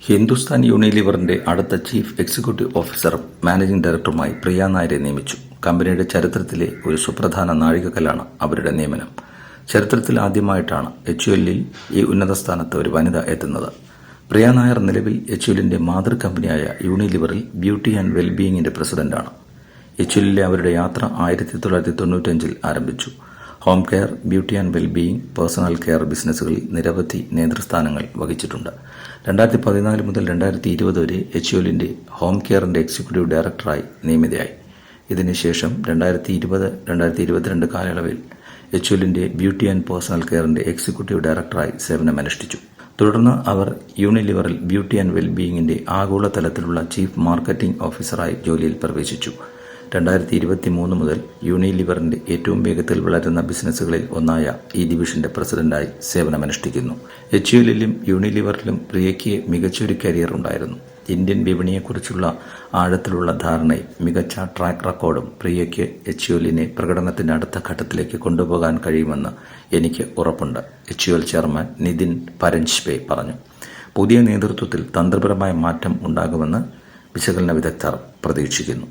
ഹിന്ദുസ്ഥാൻ യൂണിലിവറിന്റെ അടുത്ത chief executive ഓഫീസറും managing ഡയറക്ടറുമായി പ്രിയ നായരെ നിയമിച്ചു. കമ്പനിയുടെ ചരിത്രത്തിലെ ഒരു സുപ്രധാന നാഴികക്കല്ലാണ് അവരുടെ നിയമനം. ചരിത്രത്തിൽ ആദ്യമായിട്ടാണ് HUL-ൽ ഈ ഉന്നത സ്ഥാനത്ത് ഒരു വനിത എത്തുന്നത്. പ്രിയ നായർ നിലവിൽ HUL-ന്റെ മാതൃ കമ്പനിയായ യൂണിലിവറിൽ ബ്യൂട്ടി ആൻഡ് വെൽബീയിങ്ങിന്റെ പ്രസിഡന്റാണ്. HUL-ലെ അവരുടെ യാത്ര 1995-ൽ ആരംഭിച്ചു. Home care, beauty and wellbeing, personal care ബിസിനസ്സുകളിൽ നിരവധി നേതൃസ്ഥാനങ്ങൾ വഹിച്ചിട്ടുണ്ട്. 2014 മുതൽ 2020 വരെ HUL-ന്റെ ഹോം കെയറിന്റെ എക്സിക്യൂട്ടീവ് ഡയറക്ടറായി നിയമിതയായി. ഇതിനുശേഷം 2020-2022 കാലയളവിൽ HUL-ന്റെ ബ്യൂട്ടി ആൻഡ് പേഴ്സണൽ കെയറിന്റെ എക്സിക്യൂട്ടീവ് ഡയറക്ടറായി സേവനമനുഷ്ഠിച്ചു. തുടർന്ന് അവർ യൂണിലിവറിൽ ബ്യൂട്ടി ആൻഡ് വെൽബീയിങ്ങിന്റെ ആഗോളതലത്തിലുള്ള ചീഫ് മാർക്കറ്റിംഗ് ഓഫീസറായി ജോലിയിൽ പ്രവേശിച്ചു. 2023 മുതൽ യൂണിലിവറിന്റെ ഏറ്റവും വേഗത്തിൽ വളരുന്ന ബിസിനസ്സുകളിൽ ഒന്നായ ഈ ഡിവിഷന്റെ പ്രസിഡന്റായി സേവനമനുഷ്ഠിക്കുന്നു. HUL-ലും യൂണിലിവറിലും പ്രിയയ്ക്ക് മികച്ചൊരു കരിയർ ഉണ്ടായിരുന്നു. ഇന്ത്യൻ വിപണിയെക്കുറിച്ചുള്ള ആഴത്തിലുള്ള ധാരണയും മികച്ച ട്രാക്ക് റെക്കോർഡും പ്രിയയ്ക്ക് HUL-നെ പ്രകടനത്തിന്റെ അടുത്ത ഘട്ടത്തിലേക്ക് കൊണ്ടുപോകാൻ കഴിയുമെന്ന് എനിക്ക് ഉറപ്പുണ്ട്. HUL ചെയർമാൻ നിതിൻ പരഞ്ച്പേ പറഞ്ഞു. പുതിയ നേതൃത്വത്തിൽ തന്ത്രപരമായ മാറ്റം ഉണ്ടാകുമെന്ന് വിശകലന വിദഗ്ധർ പ്രതീക്ഷിക്കുന്നു.